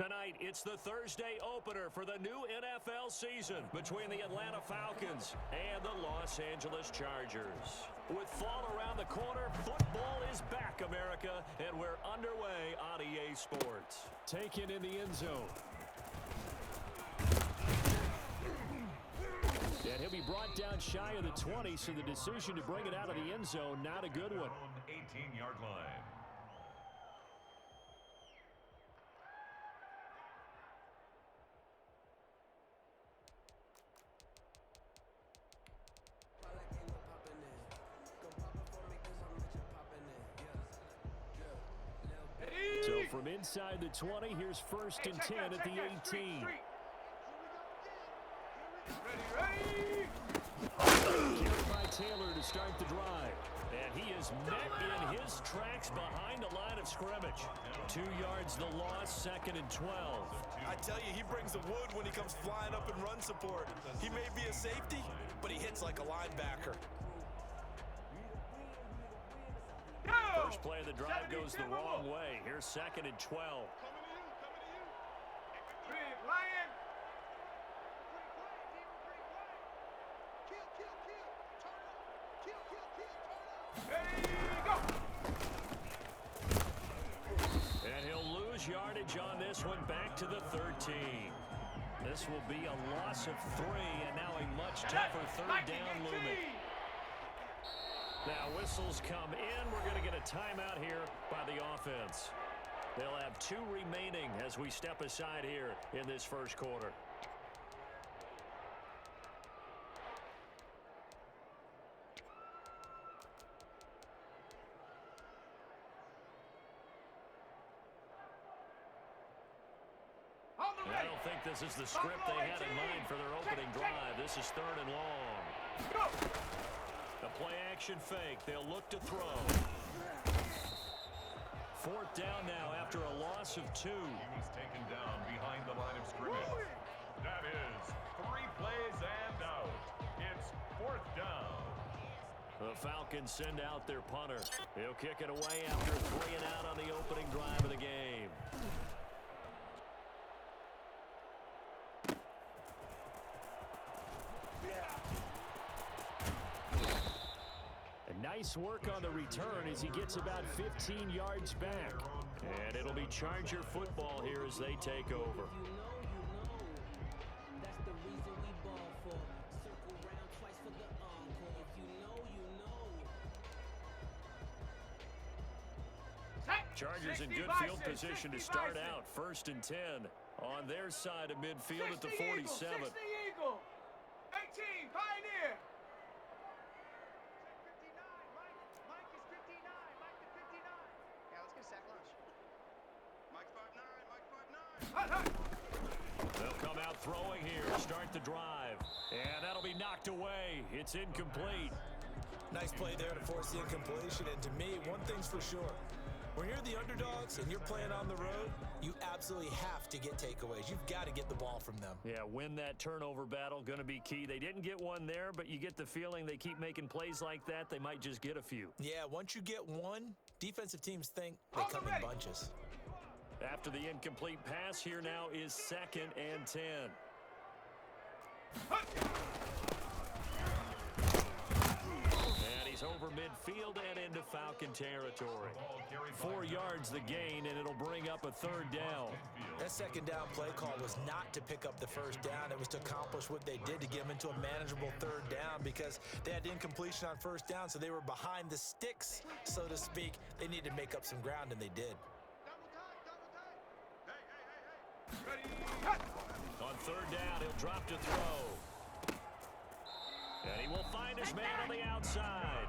Tonight, it's the Thursday opener for the new NFL season between the Atlanta Falcons and the Los Angeles Chargers. With fall around the corner, football is back, America, and we're underway on EA Sports. Taken in the end zone. And he'll be brought down shy of the 20, so the decision to bring it out of the end zone, not a good one. 18-yard line. So from inside the 20, here's first and 10 at the 18. Ready. Carried by Taylor to start the drive. And he is met in his tracks behind the line of scrimmage. 2 yards the loss, second and 12. I tell you, he brings the wood when he comes flying up in run support. He may be a safety, but he hits like a linebacker. First play of the drive goes the wrong way. Here's second and 12. Big Lion. And he'll lose yardage on this one, back to the 13. This will be a loss of 3, and now a much tougher third down looming. Now whistles come in. We're going to get a timeout here by the offense. They'll have 2 remaining as we step aside here in this first quarter. I don't think this is the script they had in mind for their opening drive. This is third and long. The play-action fake. They'll look to throw. Fourth down now after a loss of 2. He was taken down behind the line of scrimmage. That is 3 plays and out. It's fourth down. The Falcons send out their punter. He'll kick it away after 3 and out on the opening drive of the game. Nice work on the return as he gets about 15 yards back. And it'll be Charger football here as they take over. Chargers in good field position to start out. First and 10 on their side of midfield at the 47. 60 Eagle. 18 Pioneer. They'll come out throwing here, start the drive, and that'll be knocked away. It's incomplete. Nice play there to force the incompletion, and to me, one thing's for sure. When you're the underdogs and you're playing on the road, you absolutely have to get takeaways. You've got to get the ball from them. Yeah, win that turnover battle, going to be key. They didn't get one there, but you get the feeling they keep making plays like that, they might just get a few. Yeah, once you get one, defensive teams think they come in bunches. After the incomplete pass, here now is second and 10. And he's over midfield and into Falcon territory. 4 yards the gain, and it'll bring up a third down. That second down play call was not to pick up the first down. It was to accomplish what they did, to get them into a manageable third down, because they had incompletion on first down, so they were behind the sticks, so to speak. They needed to make up some ground, and they did. On third down, he'll drop to throw. And he will find his man on the outside.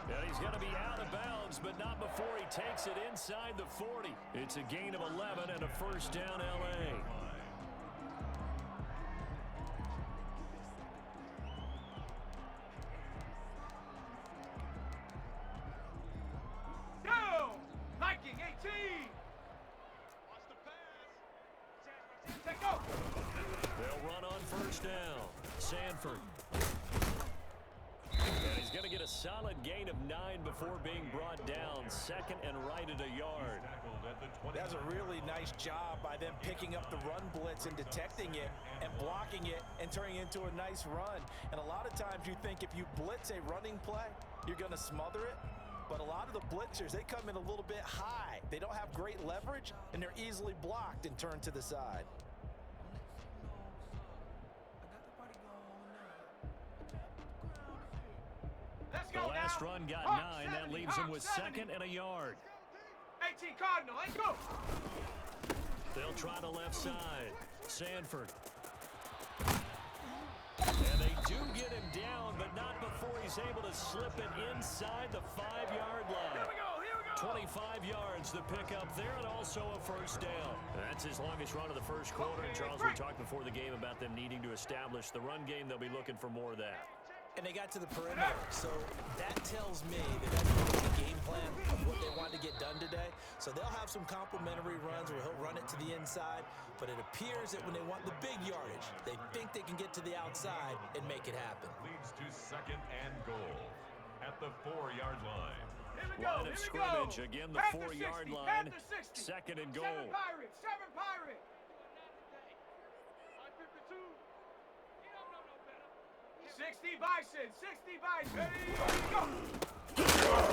And he's going to be out of bounds, but not before he takes it inside the 40. It's a gain of 11 and a first down, L.A. Go! Viking 18! Take go! They'll run on first down. Sanford. And he's going to get a solid gain of 9 before being brought down. Second and right at a yard. That's a really nice job by them picking up the run blitz and detecting it and blocking it and turning it into a nice run. And a lot of times you think if you blitz a running play, you're going to smother it. But a lot of the blitzers, they come in a little bit high. They don't have great leverage, and they're easily blocked and turned to the side. The last run got 9. That leaves him with 2nd and a yard. 18 Cardinal, let's go. They'll try the left side. Sanford. And they do get him down, but not before he's able to slip it inside the 5-yard line. Here we go. 25 yards to pick up there, and also a first down. That's his longest run of the first quarter. And Charles, we talked before the game about them needing to establish the run game. They'll be looking for more of that. And they got to the perimeter, so that tells me that that's the game plan of what they want to get done today. So they'll have some complimentary runs where he'll run it to the inside, but it appears that when they want the big yardage, they think they can get to the outside and make it happen. Leads to 2nd and goal at the 4-yard line. Line of scrimmage, again the 4-yard line, 2nd and goal. 7 Pirate. 60 Bison.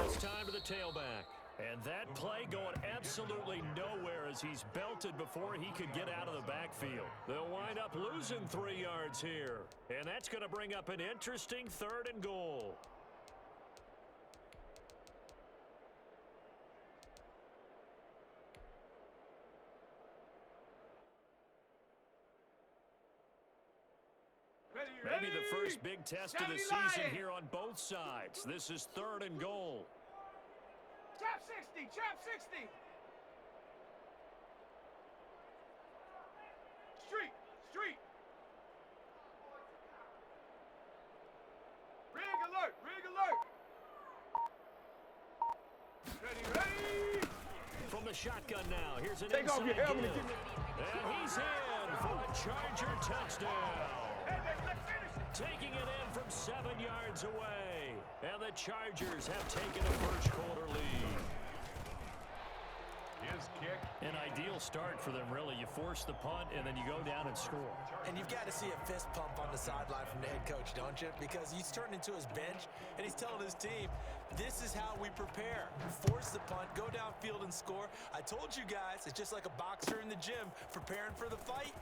It's time to the tailback. And that play going absolutely nowhere as he's belted before he could get out of the backfield. They'll wind up losing 3 yards here. And that's going to bring up an interesting 3rd and goal. Maybe the first big test of the season here on both sides. This is 3rd and goal. Trap 60. Street. Rig alert. Ready. From the shotgun now. Here's an Take off your inside helmet give. And he's in for a Charger touchdown. Taking it in from 7 yards away. And the Chargers have taken a first quarter lead. His kick. An ideal start for them, really. You force the punt, and then you go down and score. And you've got to see a fist pump on the sideline from the head coach, don't you? Because he's turned into his bench, and he's telling his team, this is how we prepare. Force the punt, go downfield and score. I told you guys, it's just like a boxer in the gym preparing for the fight.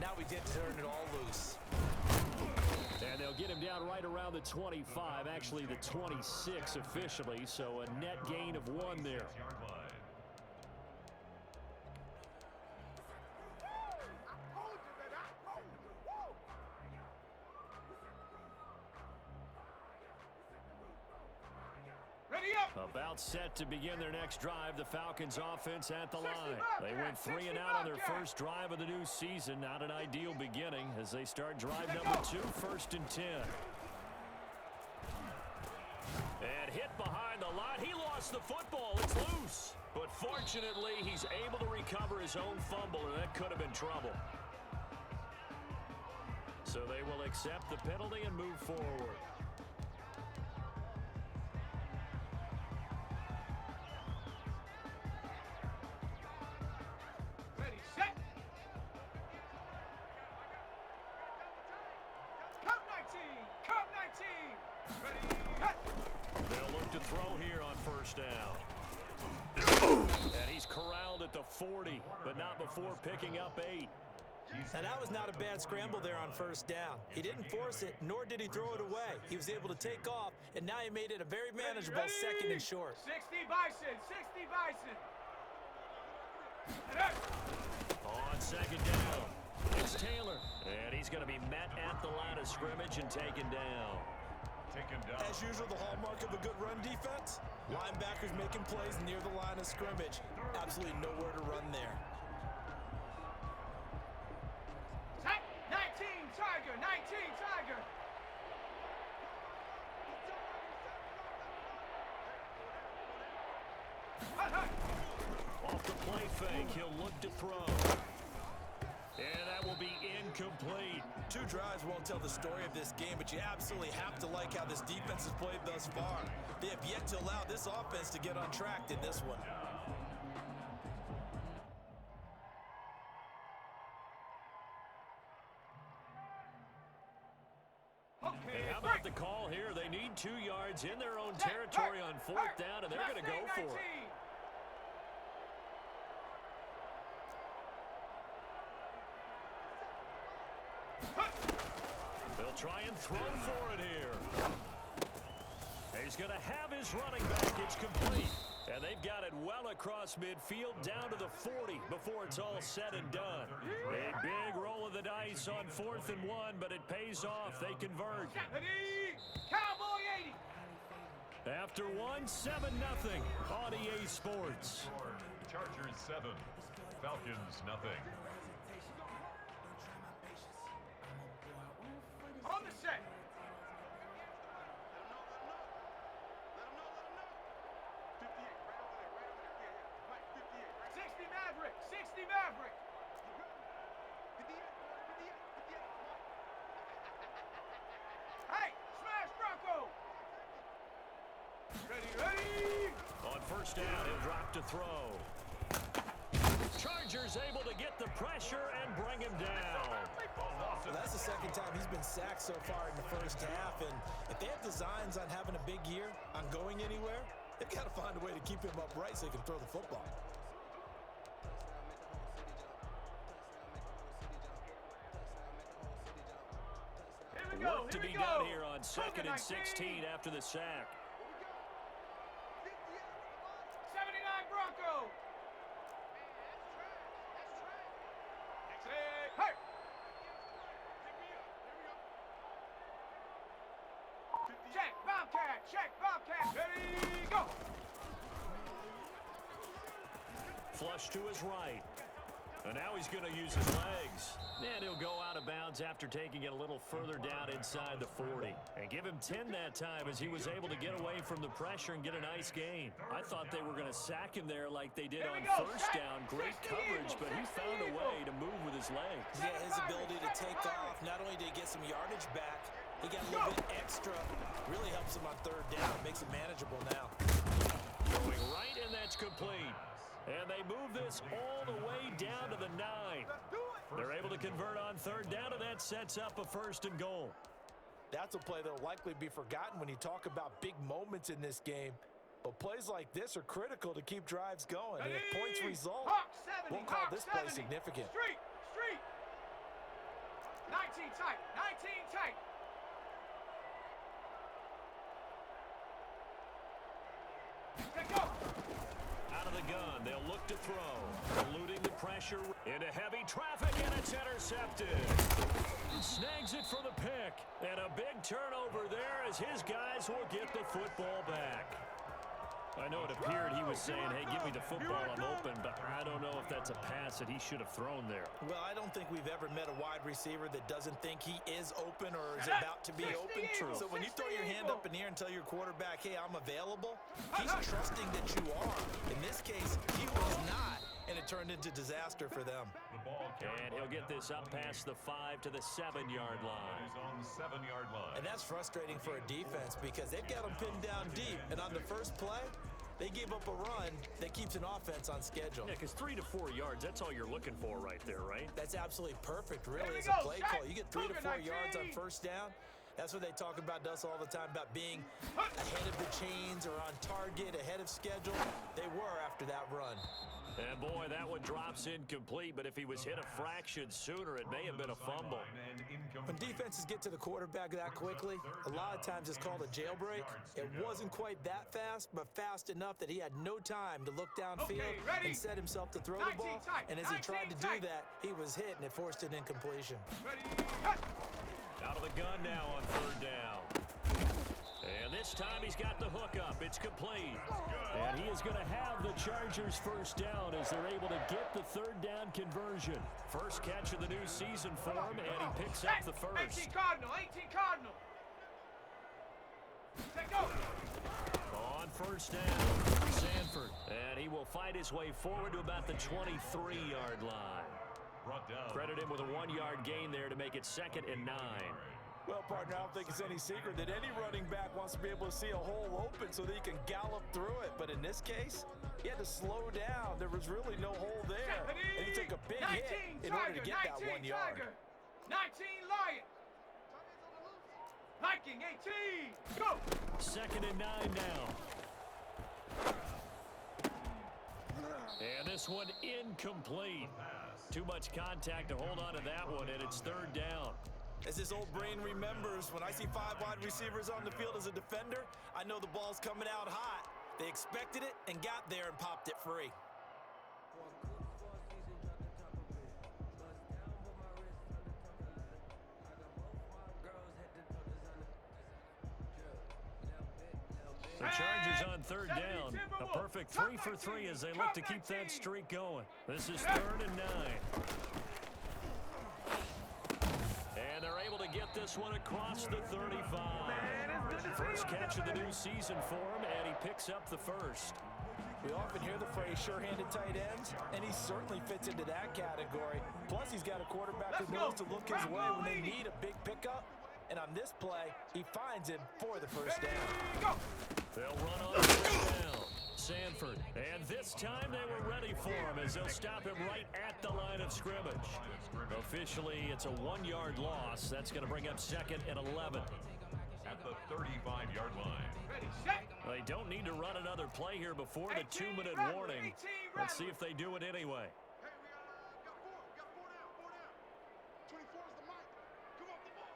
Now we get to turn it all loose. And they'll get him down right around the 25, actually the 26 officially, so a net gain of 1 there. About set to begin their next drive. The Falcons offense at the line. They went 3 and out on their first drive of the new season. Not an ideal beginning as they start drive number 2, 1st and 10. And hit behind the line. He lost the football. It's loose. But fortunately, he's able to recover his own fumble, and that could have been trouble. So they will accept the penalty and move forward. Throw here on first down. And he's corralled at the 40, but not before picking up 8. And that was not a bad scramble there on first down. He didn't force it, nor did he throw it away. He was able to take off, and now he made it a very manageable 2nd and short. 60 Bison. On 2nd down, it's Taylor. And he's going to be met at the line of scrimmage and taken down. As usual, the hallmark of a good run defense, linebackers making plays near the line of scrimmage. Absolutely nowhere to run there. 19 Tiger. Off the play fake, he'll look to throw. And that will be incomplete. 2 drives well can't tell the story of this game, but you absolutely have to like how this defense has played thus far. They have yet to allow this offense to get untracked in this one. And how about the call here? They need 2 yards in their own territory on 4th down, and they're going to go for it. They'll try and throw for it here. He's going to have his running back. It's complete. And they've got it well across midfield down to the 40 before it's all said and done. A big roll of the dice on 4th and 1, but it pays off. They convert. Cowboy 80. After 1, 7-0 on EA Sports. Chargers 7, Falcons nothing. On the set. 60 Maverick. 60 Maverick. Hey, smash Bronco. Ready. On 1st down, he'll drop to throw. Chargers able to get the pressure and bring him down. Well, that's the 2nd time he's been sacked so far in the 1st half, and if they have designs on having a big year, on going anywhere, they've got to find a way to keep him upright so he can throw the football. Work to be done here on 2nd and 16 after the sack. 79 Bronco. Hey. Check Bobcat. Check Bobcat. Ready, go. Flush to his right. And now he's going to use his legs. And he'll go out of bounds after taking it a little further down inside the 40. And give him 10 that time as he was able to get away from the pressure and get a nice gain. I thought they were going to sack him there like they did on 1st down. Great coverage, but he found a way to move with his legs. Yeah, his ability to take off, not only did he get some yardage back, he got a little bit extra. Really helps him on 3rd down. Makes it manageable now. Going right, and that's complete. And they move this all the way down to the 9. They're able to convert on 3rd down, and that sets up a 1st and goal. That's a play that will likely be forgotten when you talk about big moments in this game. But plays like this are critical to keep drives going. And if points result, we'll call this play significant. Street. 19 tight. 19 tight. Let's go. Out of the gun, they'll look to throw. Eluding the pressure into heavy traffic, and it's intercepted. Snags it for the pick. And a big turnover there as his guys will get the football back. I know it appeared he was saying, hey, give me the football, I'm open, but I don't know if that's a pass that he should have thrown there. Well, I don't think we've ever met a wide receiver that doesn't think he is open or is about to be open. True. So when you throw your hand up in the air and tell your quarterback, hey, I'm available, he's trusting that you are. In this case, he was not, and it turned into disaster for them. And he'll get this up past the 5 to the 7-yard line. He's on the 7-yard line. And that's frustrating for a defense because they've got him pinned down deep, and on the first play, they gave up a run that keeps an offense on schedule. Yeah, because 3 to 4 yards, that's all you're looking for right there, right? That's absolutely perfect, really, as There we a go, play Shaq. call. You get 3 to 4 Booger, yards on 19. 1st down. That's what they talk about us all the time, about being ahead of the chains or on target, ahead of schedule. They were after that run. And boy, that one drops incomplete, but if he was hit a fraction sooner, it may have been a fumble. When defenses get to the quarterback that quickly, a lot of times it's called a jailbreak. It wasn't quite that fast, but fast enough that he had no time to look downfield and set himself to throw the ball. And as he tried to do that, he was hit, and it forced an incompletion. Out of the gun now on 3rd down. And this time he's got the hook up. It's complete. And he is going to have the Chargers 1st down as they're able to get the 3rd down conversion. First catch of the new season for him, and he picks up the 1st. 18 Cardinal. 18 Cardinal. Let's go. On 1st down, Sanford. And he will fight his way forward to about the 23-yard line. Brought down. Credit him with a 1-yard gain there to make it 2nd and 9. Well, partner, I don't think it's any secret that any running back wants to be able to see a hole open so that he can gallop through it. But in this case, he had to slow down. There was really no hole there. And he took a big hit in order to get that 1 yard. 19 Lion. Hiking 18. Go. 2nd and 9 now. And this one incomplete. Too much contact to hold on to that one, and it's 3rd down. As his old brain remembers, when I see 5 wide receivers on the field as a defender, I know the ball's coming out hot. They expected it and got there and popped it free. The Chargers on 3rd down. A perfect 3 for 3 as they look to keep that streak going. This is 3rd and 9. And they're able to get this one across the 35. First catch of the new season for him, and he picks up the first. We often hear the phrase sure-handed tight ends, and he certainly fits into that category. Plus, he's got a quarterback who knows to look his way when they need a big pickup. And on this play, he finds him for the first down. They'll run on 1st down. Sanford. And this time they were ready for him as they'll stop him right at the line of scrimmage. Officially, it's a 1-yard loss. That's going to bring up 2nd and 11. At the 35-yard line. Ready, set. They don't need to run another play here before the 2-minute warning. Let's see if they do it anyway. Hey, we got 4. We got 4 down. 4 down. 24 is the mic. Come up the ball.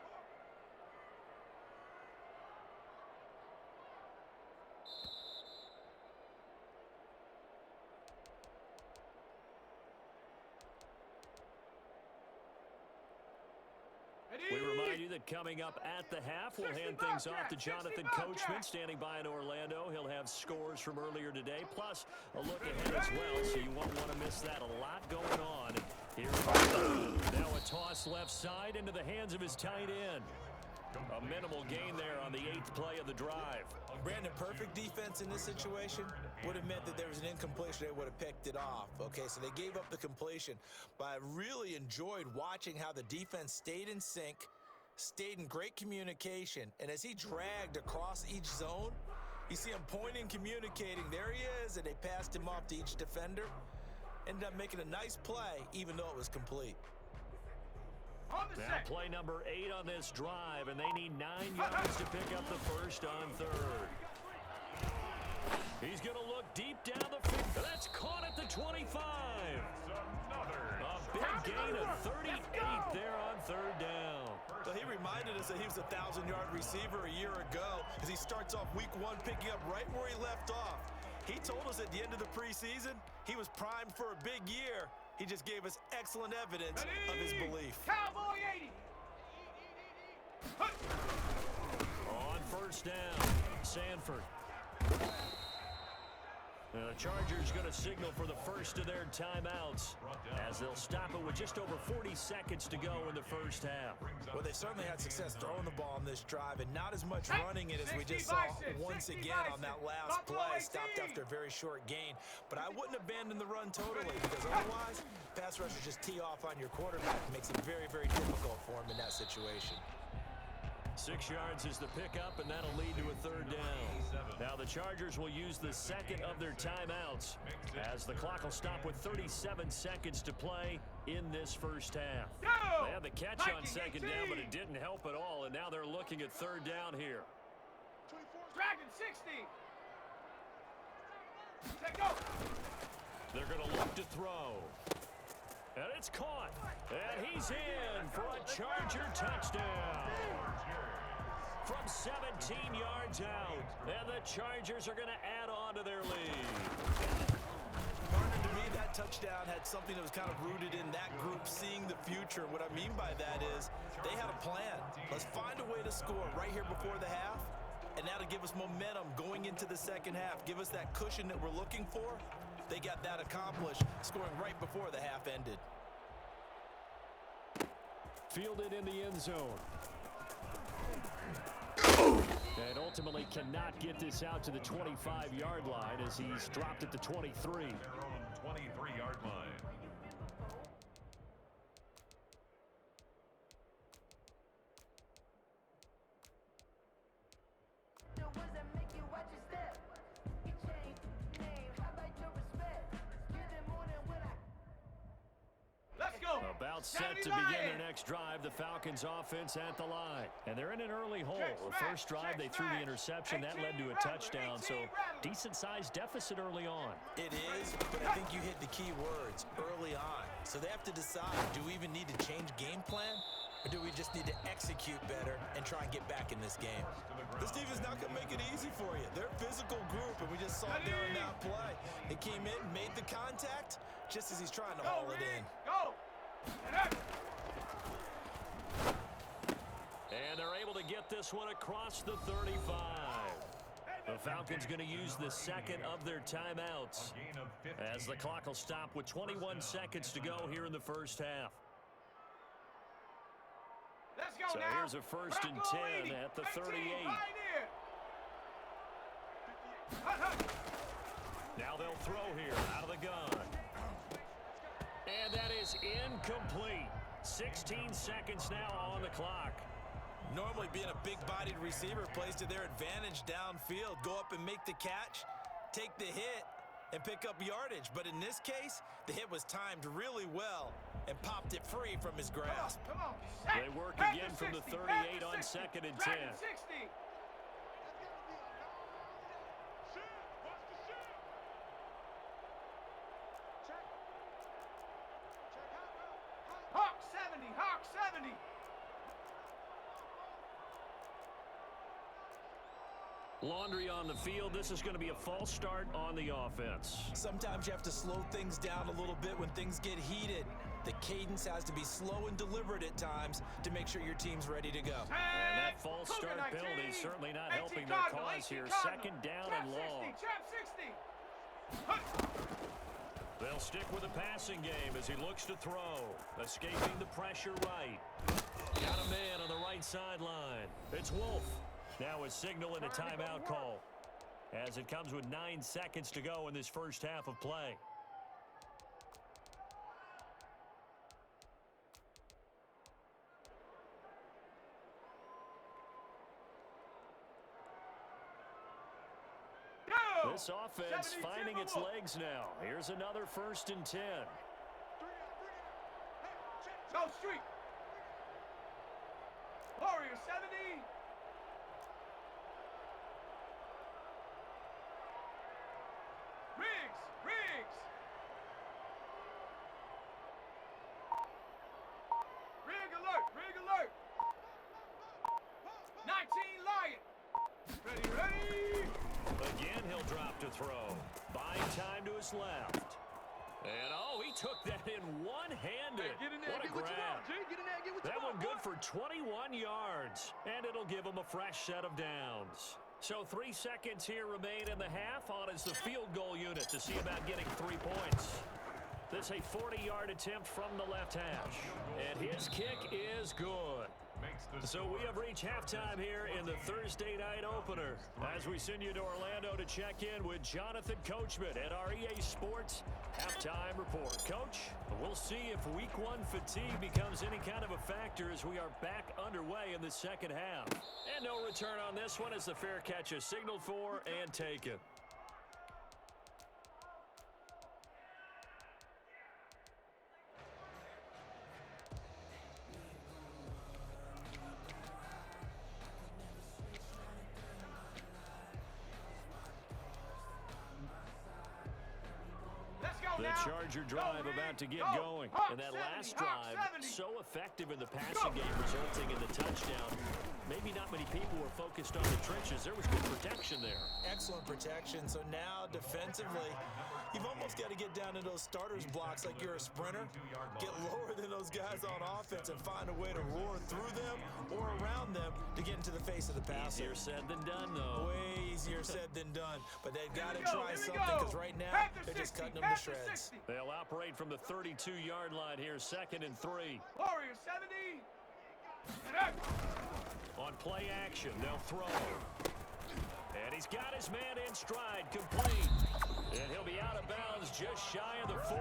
We remind you that coming up at the half, we'll hand things off to Jonathan Coachman standing by in Orlando. He'll have scores from earlier today, plus a look ahead as well, so you won't want to miss that. A lot going on here. Now a toss left side into the hands of his tight end. A minimal gain there on the 8th play of the drive. Brandon, perfect defense in this situation would have meant that there was an incompletion. They would have picked it off. Okay, so they gave up the completion. But I really enjoyed watching how the defense stayed in sync, stayed in great communication. And as he dragged across each zone, you see him pointing, communicating. There he is, and they passed him off to each defender. Ended up making a nice play, even though it was complete. Now play number 8 on this drive, and they need 9 yards to pick up the first on 3rd. He's going to look deep down the field. That's caught at the 25. A big gain of 38 there on 3rd down. So he reminded us that he was a 1,000-yard receiver a year ago as he starts off week 1 picking up right where he left off. He told us at the end of the preseason he was primed for a big year. He just gave us excellent evidence of his belief. Cowboy 80. On 1st down, Sanford. The Chargers going to signal for the first of their timeouts as they'll stop it with just over 40 seconds to go in the first half. Well, they certainly had success throwing the ball on this drive and not as much running it as we just saw once again on that last play. Stopped after a very short gain. But I wouldn't abandon the run totally because otherwise, pass rushers just tee off on your quarterback. It makes it very, very difficult for him in that situation. 6 yards is the pickup, and that'll lead to a 3rd down. Now the Chargers will use the second of their timeouts as the clock will stop with 37 seconds to play in this first half. They had the catch on 2nd down, but it didn't help at all, and now they're looking at 3rd down here. Dragon 60. Take off. They're going to look to throw. And it's caught. And he's in for a Charger touchdown. From 17 yards out. And the Chargers are going to add on to their lead. Partner, to me, that touchdown had something that was kind of rooted in that group seeing the future. What I mean by that is they had a plan. Let's find a way to score right here before the half. And that'll give us momentum going into the second half. Give us that cushion that we're looking for. They got that accomplished, scoring right before the half ended. Fielded in the end zone. And ultimately cannot get this out to the 25-yard line as he's dropped at the 23. Their own 23-yard line. About set to begin their next drive, the Falcons offense at the line. And they're in an early hole. The first drive, they threw the interception. That led to a touchdown, so decent-sized deficit early on. It is, but I think you hit the key words, early on. So they have to decide, do we even need to change game plan? Or do we just need to execute better and try and get back in this game? This defense not going to make it easy for you. They're a physical group, and we just saw it there in that play. They came in, made the contact, just as he's trying to haul it in. Go! And they're able to get this one across the 35. The Falcons going to use the second of their timeouts as the clock will stop with 21 seconds to go here in the first half. Let's go So now. here's a first and 10 at the 38. Now they'll throw here out of the gun. And that is incomplete. 16 seconds now on the clock. Normally being a big-bodied receiver plays to their advantage downfield. Go up and make the catch, take the hit, and pick up yardage. But in this case, the hit was timed really well and popped it free from his grasp. Come on. They work again from the 38 on second and 10. 60. Hawk 70. Hawk 70. Laundry on the field. This is going to be a false start on the offense. Sometimes you have to slow things down a little bit when things get heated. The cadence has to be slow and deliberate at times to make sure your team's ready to go. And that false start penalty certainly not helping their cause here. Second down and long. Trap 60. They'll stick with the passing game as he looks to throw. Escaping the pressure right. Got a man on the right sideline. It's Wolf. Now a signal and a timeout call as it comes with 9 seconds to go in this first half of play. This offense finding its legs now. Here's another first and 10. Go street. Warrior 70. Riggs. Rig alert. 19 Lion. Ready. Again, he'll drop to throw. Buying time to his left. And, oh, he took that in one-handed. Get in there, What a get what you grab. want, G. Get in there, get what you That one want. good for 21 yards. And it'll give him a fresh set of downs. So 3 seconds here remain in the half. On is the field goal unit to see about getting 3 points. This a 40-yard attempt from the left hash. And his kick is good. So we have reached halftime here in the Thursday night opener as we send you to Orlando to check in with Jonathan Coachman at our EA Sports Halftime Report. Coach, we'll see if Week 1 fatigue becomes any kind of a factor as we are back underway in the second half. And no return on this one as the fair catch is signaled for and taken. The Charger drive about to get going. And that last drive, so effective in the passing game, resulting in the touchdown. Maybe not many people were focused on the trenches. There was good protection there. Excellent protection. So now defensively, you've almost got to get down into those starters blocks like you're a sprinter. Get lower than those guys on offense and find a way to roar through them or around them to get into the face of the passer. Easier said than done, though. Way easier said than done. But they've got to try something because right now they're just cutting them to shreds. They'll operate from the 32-yard line here, 2nd and 3. Warrior 70. On play action, they'll throw. And he's got his man in stride, complete. And he'll be out of bounds just shy of the 40.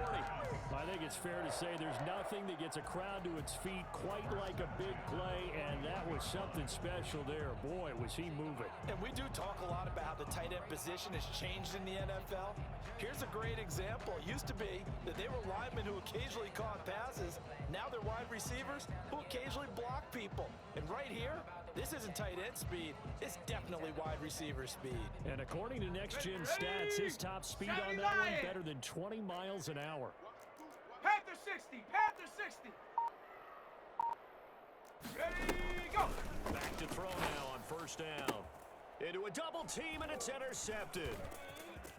I think it's fair to say there's nothing that gets a crowd to its feet quite like a big play, and that was something special there. Boy, was he moving. And we do talk a lot about how the tight end position has changed in the NFL. Here's a great example. It used to be that they were linemen who occasionally caught passes. Now they're wide receivers who occasionally block people. And right here, this isn't tight end speed. It's definitely wide receiver speed. And according to Next Gen Stats, his top speed on that one better than 20 miles an hour. Panther 60, Panther 60. Ready, go. Back to throw now on first down. Into a double team, and it's intercepted.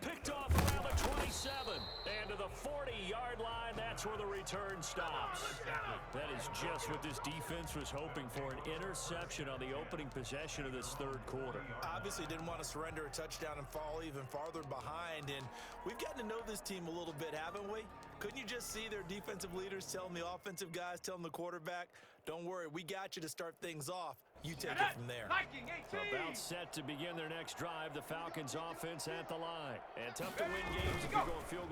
Picked off around the 27. And to the 40-yard line, that's where the return stops. That is just what this defense was hoping for, an interception on the opening possession of this third quarter. Obviously didn't want to surrender a touchdown and fall even farther behind. And we've gotten to know this team a little bit, haven't we? Couldn't you just see their defensive leaders telling the offensive guys, telling the quarterback, don't worry, we got you to start things off. You take it from there. Viking 18. About set to begin their next drive. The Falcons offense at the line. And tough to win games if you're going field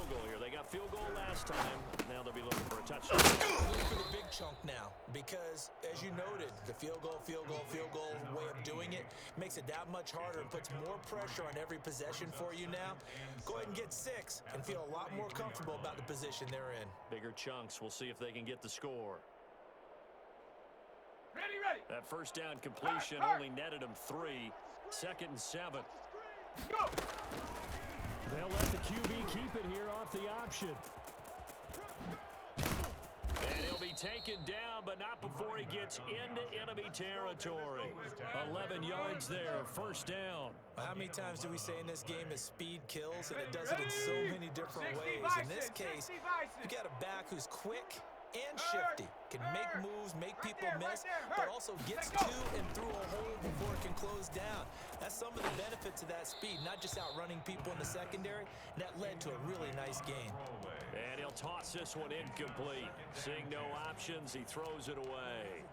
goal here. They got field goal last time. Now they'll be looking for a touchdown. Looking for the big chunk now because, as you noted, the field goal way of doing it makes it that much harder and puts more pressure on every possession for you now. Go ahead and get 6 and feel a lot more comfortable about the position they're in. Bigger chunks. We'll see if they can get the score. Ready. That first down completion only netted them 3. 2nd and 7. Go. They'll let the QB keep it here off the option. And he'll be taken down, but not before he gets into enemy territory. 11 yards there, first down. How many times do we say in this game that speed kills, and it does it in so many different ways? In this case, you got a back who's quick and shifty, can make moves, make people miss, but also gets to and through a hole before it can close down. That's some of the benefits of that speed, not just outrunning people in the secondary. And that led to a really nice game. And he'll toss this one incomplete. Seeing no options, he throws it away.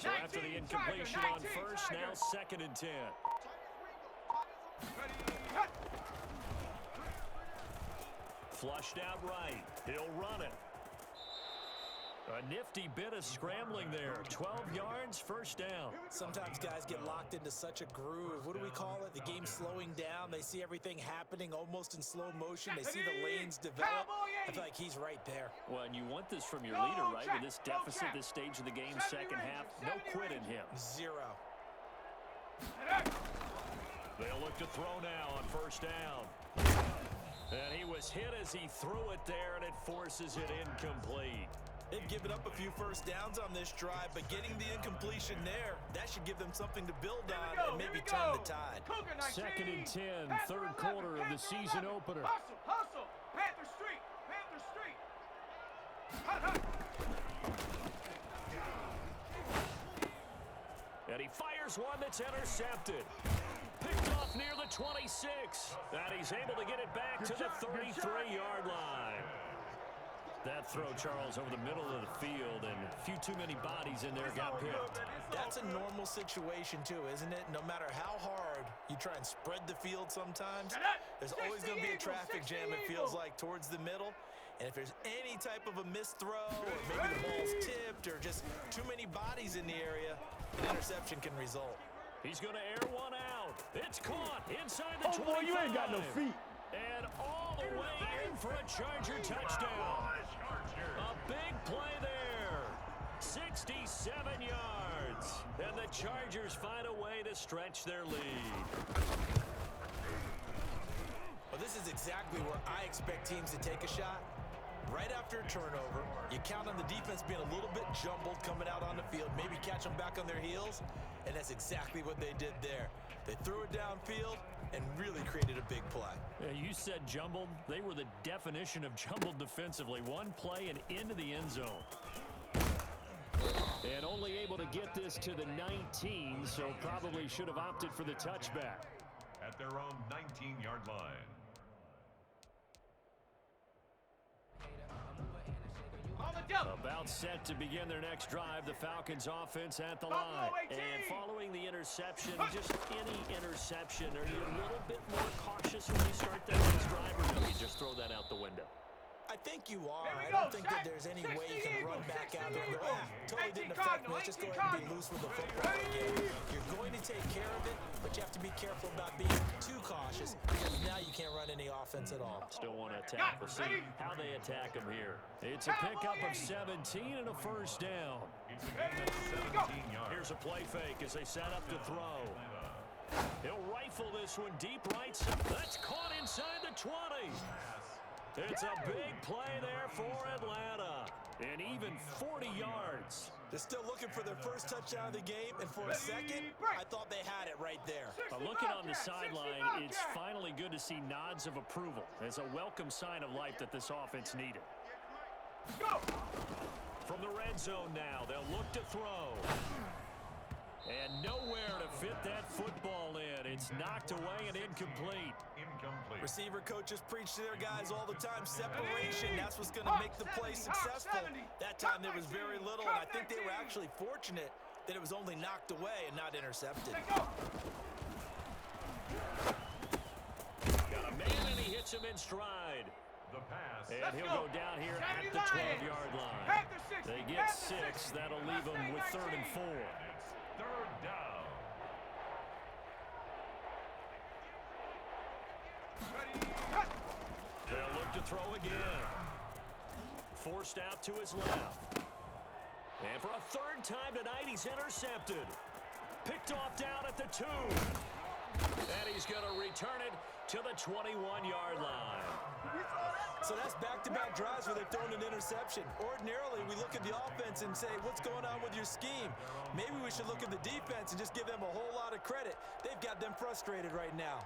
So after the incompletion on first, now 2nd and 10. Flushed out right. He'll run it. A nifty bit of scrambling there. 12 yards, first down. Sometimes guys get locked into such a groove. What do we call it? The game's slowing down. They see everything happening almost in slow motion. They see the lanes develop. I feel like he's right there. Well, and you want this from your leader, right? With this deficit, this stage of the game, second half, no quit in him. 0. They'll look to throw now on first down. And he was hit as he threw it there, and it forces it incomplete. They've given up a few first downs on this drive, but getting the incompletion there, that should give them something to build on and maybe turn the tide. 2nd and 10, third quarter of the season opener. Hustle. Panther Street. And he fires one that's intercepted. Picked off near the 26. And he's able to get it back to the 33-yard line. That throw, Charles, over the middle of the field, and a few too many bodies in there got picked. That's a normal situation, too, isn't it? No matter how hard you try and spread the field sometimes, there's always going to be a traffic jam, it feels like, towards the middle. And if there's any type of a missed throw, or maybe the ball's tipped, or just too many bodies in the area, an interception can result. He's going to air one out. It's caught inside the 25. Oh, boy, you ain't got no feet. And all the way in for a Charger touchdown. A big play there. 67 yards. And the Chargers find a way to stretch their lead. Well, this is exactly where I expect teams to take a shot. right after a turnover. You count on the defense being a little bit jumbled coming out on the field, maybe catch them back on their heels, and that's exactly what they did there. They threw it downfield and really created a big play. Yeah, you said jumbled. They were the definition of jumbled defensively. One play and into the end zone. And only able to get this to the 19, so probably should have opted for the touchback. At their own 19-yard line. About set to begin their next drive, the Falcons offense at the line. And following the interception, just any interception, are you a little bit more cautious when you start that next drive, or do you just throw that out the window? I think you are. I don't think that there's any way you can run back out there and go, totally didn't affect me. Let's just go ahead and be loose with the football again. You're going to take care of it, but you have to be careful about being too cautious because now you can't run any offense at all. Still want to attack. We'll see how they attack him here. It's a pickup of 17 and a first down. It's a gain of 17 yards. Here's a play fake as they set up to throw. He'll rifle this one deep right side. That's caught inside the 20. It's a big play there for Atlanta. And even 40 yards. They're still looking for their first touchdown of the game, and for a second, I thought they had it right there. Looking on the sideline, it's finally good to see nods of approval. It's a welcome sign of life that this offense needed. From the red zone now, they'll look to throw. And nowhere to fit that football in. It's knocked away and incomplete. Incomplete. Receiver coaches preach to their guys all the time. Separation, that's what's going to make the play successful. That time there was very little, and I think they were actually fortunate that it was only knocked away and not intercepted. Got a man, and he hits him in stride. The pass. And he'll go down here at the 12-yard line. They get 6. That'll leave them with 3rd and 4. Third down. They'll look to throw again. Forced out to his left. And for a 3rd time tonight, he's intercepted. Picked off down at the 2. And he's going to return it to the 21-yard line. So that's back-to-back drives where they've thrown an interception. Ordinarily, we look at the offense and say, what's going on with your scheme? Maybe we should look at the defense and just give them a whole lot of credit. They've got them frustrated right now.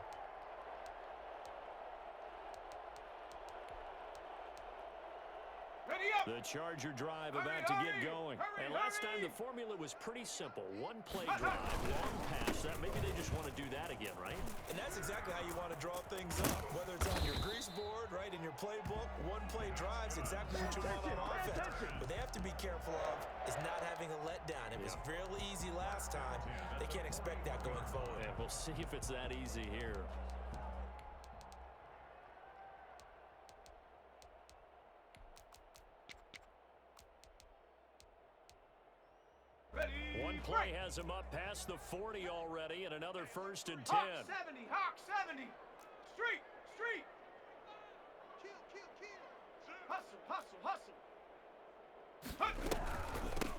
The Charger drive about to get going. And last time the formula was pretty simple. One play drive, long pass. Maybe they just want to do that again, right? And that's exactly how you want to draw things up. Whether it's on your grease board, right, in your playbook, one play drive's exactly what you want on offense. What they have to be careful of is not having a letdown. It was fairly easy last time. They can't expect that going forward. And we'll see if it's that easy here. One play has him up past the 40 already, and another 1st and 10. Hawk 70, Hawk 70. Street, street. Hustle, hustle, hustle.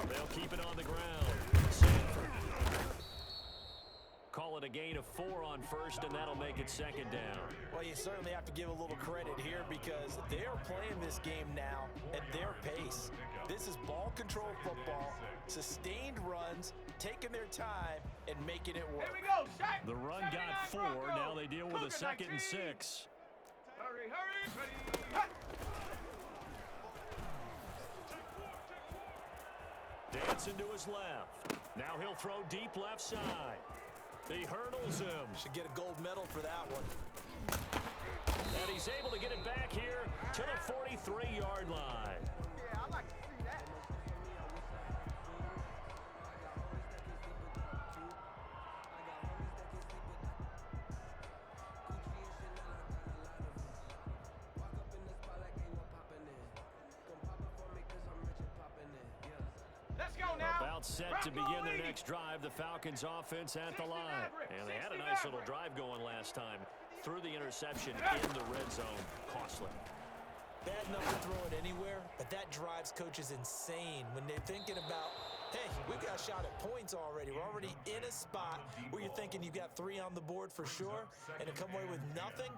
They'll keep it on the ground. Sanford. Call it a gain of 4 on 1st, and that'll make it 2nd down. Well, you certainly have to give a little credit here because they're playing this game now at their pace. This is ball control football, sustained runs, taking their time, and making it work. Here we go, Shaq. The run got 4. Now they deal with a 2nd and 6. Hurry, hurry, ready. Dancing to his left. Now he'll throw deep left side. He hurdles him. Should get a gold medal for that one. And he's able to get it back here to the 43-yard line. Yeah, I like to see that. Let's go now. About set to begin their next drive, the Falcons offense at the line. And they had a nice little drive going last time. Threw the interception in the red zone. Costly. Bad enough to throw it anywhere, but that drives coaches insane when they're thinking about, hey, we've got a shot at points already. We're already in a spot where you're thinking you've got 3 on the board for sure, and to come away with nothing,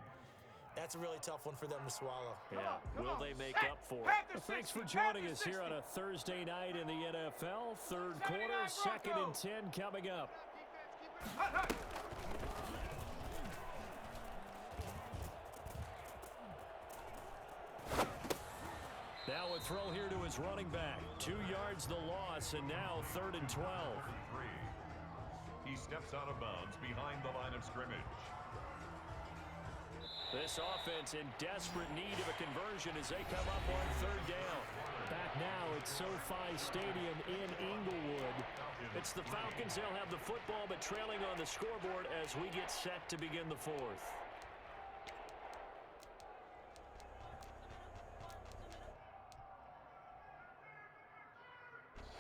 That's a really tough one for them to swallow. Yeah, will they make up for it? Well, thanks for joining us here on a Thursday night in the NFL. Third quarter, 2nd and 10 coming up. Now a throw here to his running back. 2 yards the loss, and now 3rd and 12. He steps out of bounds behind the line of scrimmage. This offense in desperate need of a conversion as they come up on 3rd down. Back now at SoFi Stadium in Inglewood. It's the Falcons. They'll have the football, but trailing on the scoreboard as we get set to begin the 4th.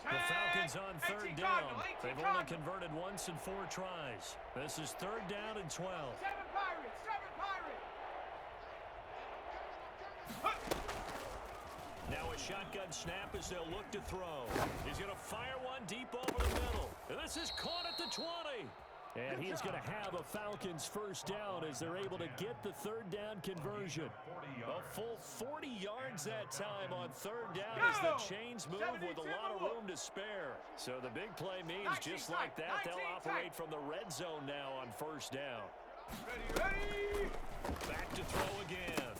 The Falcons on 3rd down. They've only converted once in 4 tries. This is 3rd down and 12. 7 Pirates! 7 Pirates! Now a shotgun snap as they'll look to throw. He's going to fire one deep over the middle. And this is caught at the 20. And he is going to have a Falcons first down as they're able to get the 3rd down conversion. A full 40 yards that time on 3rd down as the chains move with a lot of room to spare. So the big play means just like that, they'll operate from the red zone now on 1st down. Ready! Back to throw again.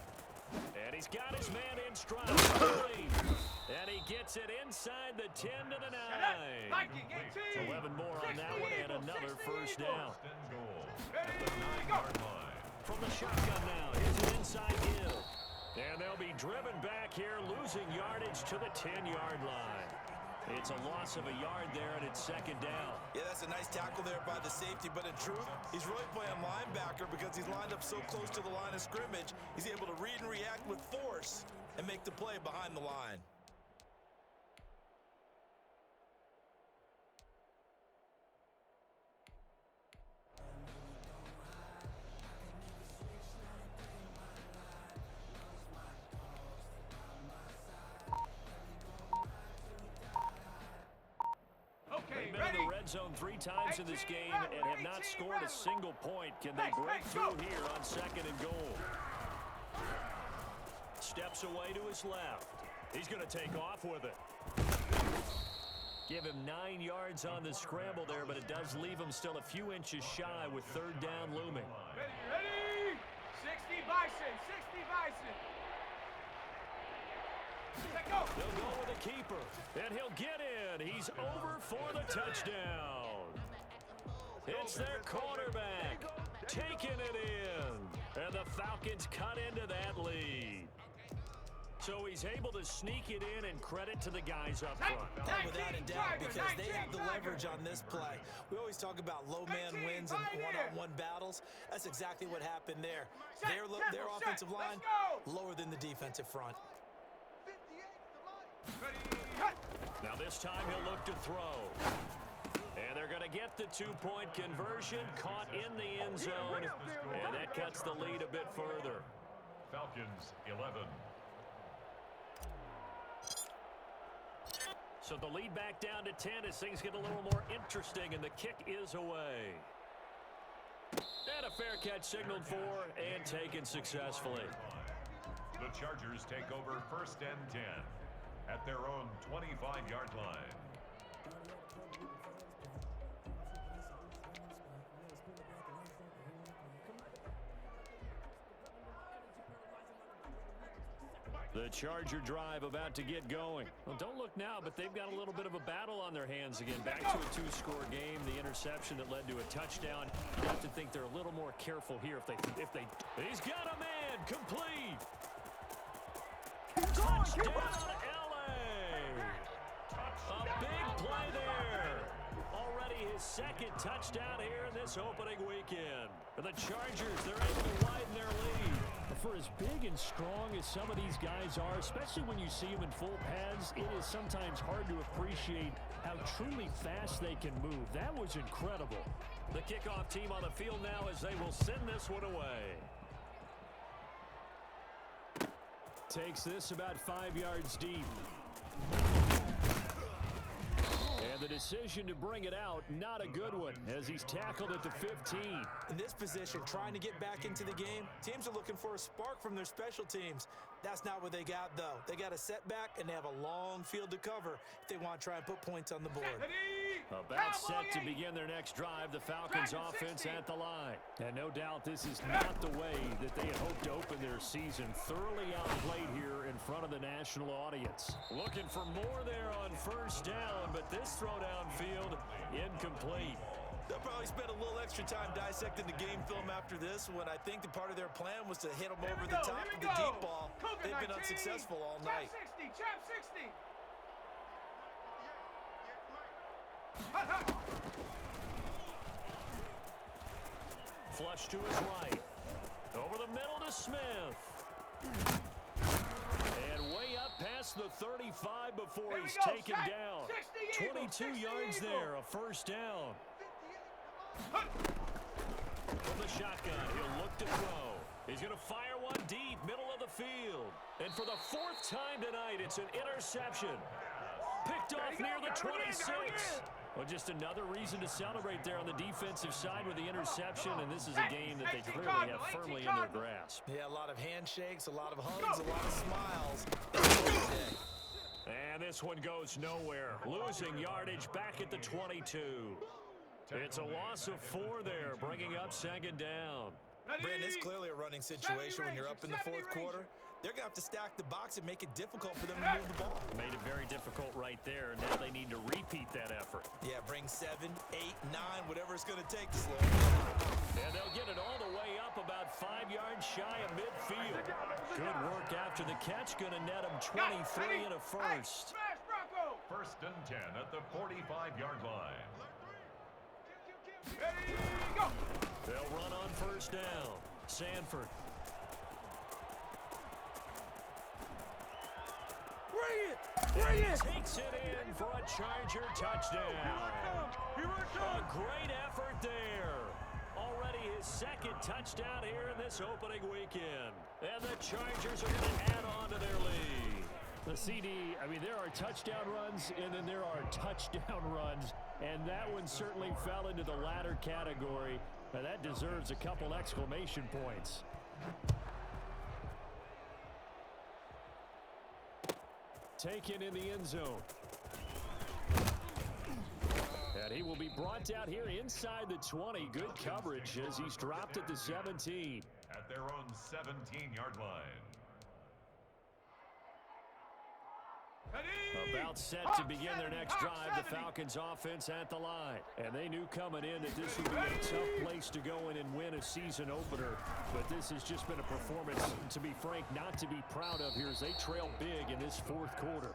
And he's got his man in stride. And he gets it inside the 10 to the 9. 11 more on that one and another first down. From the shotgun now, here's an inside give. And they'll be driven back here, losing yardage to the 10-yard line. It's a loss of a yard there, and it's 2nd down. Yeah, that's a nice tackle there by the safety, but in truth, he's really playing linebacker because he's lined up so close to the line of scrimmage. He's able to read and react with force and make the play behind the line. They've been in the red zone 3 times in this game and have not scored a single point. Can they break through here on 2nd and goal? Steps away to his left. He's going to take off with it. Give him 9 yards on the scramble there, but it does leave him still a few inches shy with 3rd down looming. Ready! 60 Bison! 60 Bison! They'll go with a keeper, and he'll get in. He's over for the touchdown. It's their quarterback taking it in, and the Falcons cut into that lead. So he's able to sneak it in, and credit to the guys up front. Oh, without a doubt, because they have the leverage on this play. We always talk about low man wins and one-on-one battles. That's exactly what happened there. Their offensive line lower than the defensive front. Now this time he'll look to throw. And they're going to get the 2-point conversion, caught in the end zone, and that cuts the lead a bit further. Falcons 11. So the lead back down to 10 as things get a little more interesting, and the kick is away. And a fair catch signaled for and taken successfully. The Chargers take over 1st and 10 at their own 25-yard line. The Charger drive about to get going. Well, don't look now, but they've got a little bit of a battle on their hands again. Back to a 2-score game. The interception that led to a touchdown. You have to think they're a little more careful here if they. He's got a man complete. Touchdown, LA. A big play there. Already his 2nd touchdown here in this opening weekend. For the Chargers, they're able to widen their lead. For as big and strong as some of these guys are, especially when you see them in full pads, it is sometimes hard to appreciate how truly fast they can move. That was incredible. The kickoff team on the field now as they will send this one away. Takes this about 5 yards deep. And And the decision to bring it out, not a good one, as he's tackled at the 15. In this position, trying to get back into the game, teams are looking for a spark from their special teams. That's not what they got, though. They got a setback, and they have a long field to cover if they want to try and put points on the board. About set to begin their next drive, the Falcons offense at the line. And no doubt this is not the way that they had hoped to open their season. Thoroughly outplayed here in front of the national audience. Looking for more there on first down, but this throw downfield incomplete. They'll probably spend a little extra time dissecting the game film after this one. I think the part of their plan was to hit them over the top of the deep ball. They've been unsuccessful all night. Chap 60. Flush to his right. Over the middle to Smith. And way up past the 35 before he's taken down. 22 yards there, a first down. From the shotgun, he'll look to throw. He's going to fire one deep, middle of the field. And for the fourth time tonight, it's an interception. Picked off near the 26. Well, just another reason to celebrate there on the defensive side with the interception, and this is a game that they clearly have firmly in their grasp. Yeah, a lot of handshakes, a lot of hugs, a lot of smiles. And this one goes nowhere. Losing yardage back at the 22. It's a loss of 4 there, bringing up second down. Brandon, it's clearly a running situation when you're up in the fourth quarter. They're going to have to stack the box and make it difficult for them to move the ball. Made it very difficult right there. Now they need to repeat that effort. Yeah, bring 7, 8, 9, whatever it's going to take to slow them down. And they'll get it all the way up about 5 yards shy of midfield. Good work after the catch. Going to net them 23 and a first. First and 10 at the 45-yard line. They'll run on first down. Sanford. Bring it! Takes it in for a Charger touchdown. A great effort there. Already his second touchdown here in this opening weekend. And the Chargers are going to add on to their lead. The CD, I mean, there are touchdown runs, and then there are touchdown runs. And that one certainly fell into the latter category. Now that deserves a couple exclamation points. Taken in the end zone. And he will be brought down here inside the 20. Good coverage as he's dropped at the 17. At their own 17-yard line. About set to begin their next drive, the Falcons offense at the line. And they knew coming in that this would be a tough place to go in and win a season opener. But this has just been a performance, to be frank, not to be proud of here as they trail big in this fourth quarter.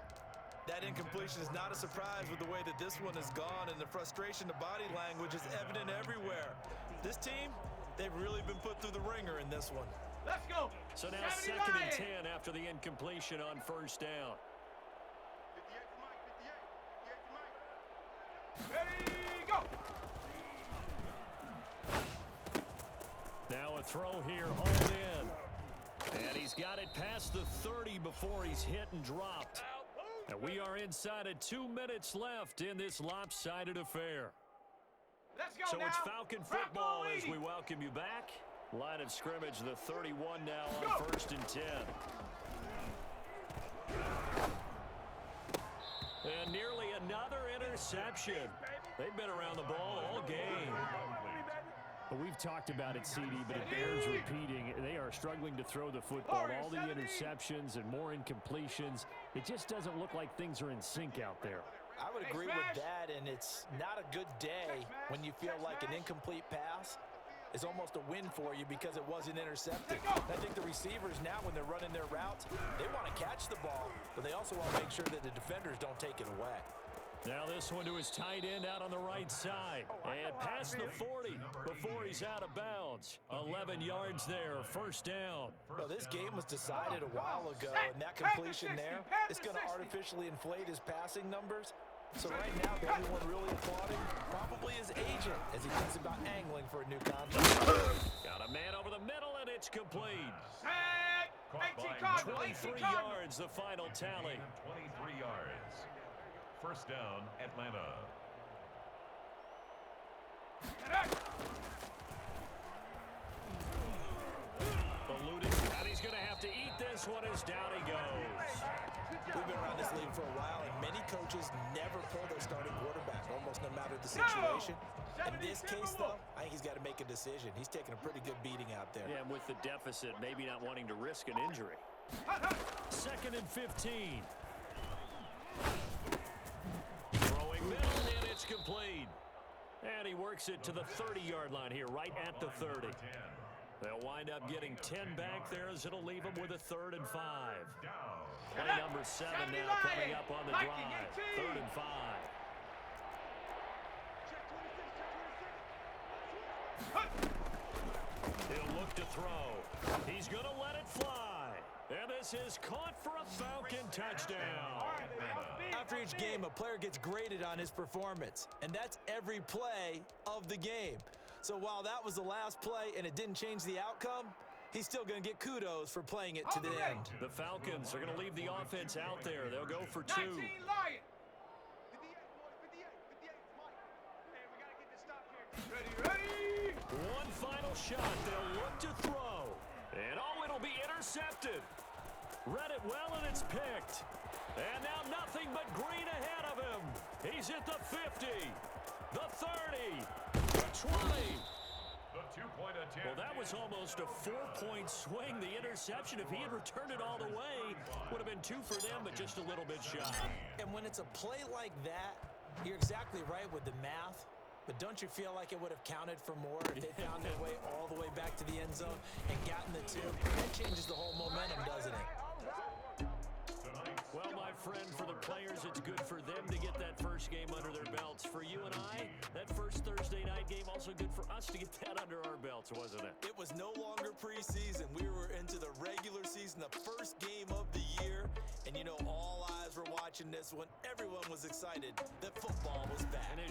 That incompletion is not a surprise with the way that this one has gone, and the frustration, the body language is evident everywhere. This team, they've really been put through the ringer in this one. Let's go. So now 2nd and 10 after the incompletion on first down. 58 to Mike. 58 to Mike. Ready, go. Now a throw here, hauled in. And he's got it past the 30 before he's hit and dropped. And we are inside of 2 minutes left in this lopsided affair. Let's go So now. it's Falcon football as we welcome you back. Line of scrimmage, the 31 now on 1st and 10. And nearly another interception. They've been around the ball all game. We've talked about it, CD, but it bears repeating. They are struggling to throw the football. All the interceptions and more incompletions. It just doesn't look like things are in sync out there. I would agree with that, and it's not a good day when you feel like an incomplete pass is almost a win for you because it wasn't intercepted. I think the receivers now, when they're running their routes, they want to catch the ball, but they also want to make sure that the defenders don't take it away. Now this one to his tight end out on the right side. And past the 40 before he's out of bounds. 11 yards there, first down. Well, this game was decided a while ago, and that completion there is going to artificially inflate his passing numbers. So right now, the only one really applauding probably his agent as he thinks about angling for a new contract. Got a man over the middle, and it's complete. Caught by 23 yards, the final tally. 23 yards. First down, Atlanta. Eluding, and he's going to have to eat this one as down he goes. We've been around this league for a while, and many coaches never pull their starting quarterback, almost no matter the situation. In this case, though, I think he's got to make a decision. He's taking a pretty good beating out there. Yeah, and with the deficit, maybe not wanting to risk an injury. 2nd and 15. Throwing middle, and it's complete. And he works it to the 30-yard line here, right at the 30. They'll wind up getting 10 back there as it'll leave them with a 3rd and 5. Play number 7 now coming up on the drive. 3rd and 5. He'll look to throw. He's going to let it fly. And this is caught for a Falcon touchdown. After each game, a player gets graded on his performance, and that's every play of the game. So while that was the last play and it didn't change the outcome, he's still going to get kudos for playing it to the end. The Falcons are going to leave the offense out there. They'll go for 2. 19 Lion. 58, Mike. Hey, we got to get this stop here. Ready. One final shot. They'll look to throw. And it'll be intercepted. Read it well, and it's picked. And now nothing but green ahead of him. He's at the 50, the 30, the 20. The two-point attempt. Well, that was almost a 4-point swing. The interception, if he had returned it all the way, would have been 2 for them, but just a little bit shy. And when it's a play like that, you're exactly right with the math. But don't you feel like it would have counted for more if they found their way all the way back to the end zone and gotten the 2? That changes the whole momentum, doesn't it? Well, my friend, for the players, it's good for them to get that first game under their belts. For you and I, that first Thursday night game, also good for us to get that under our belts, wasn't it? It was no longer preseason. We were into the regular season, the first game of the year. And, you know, all eyes were watching this one. Everyone was excited that football was back. And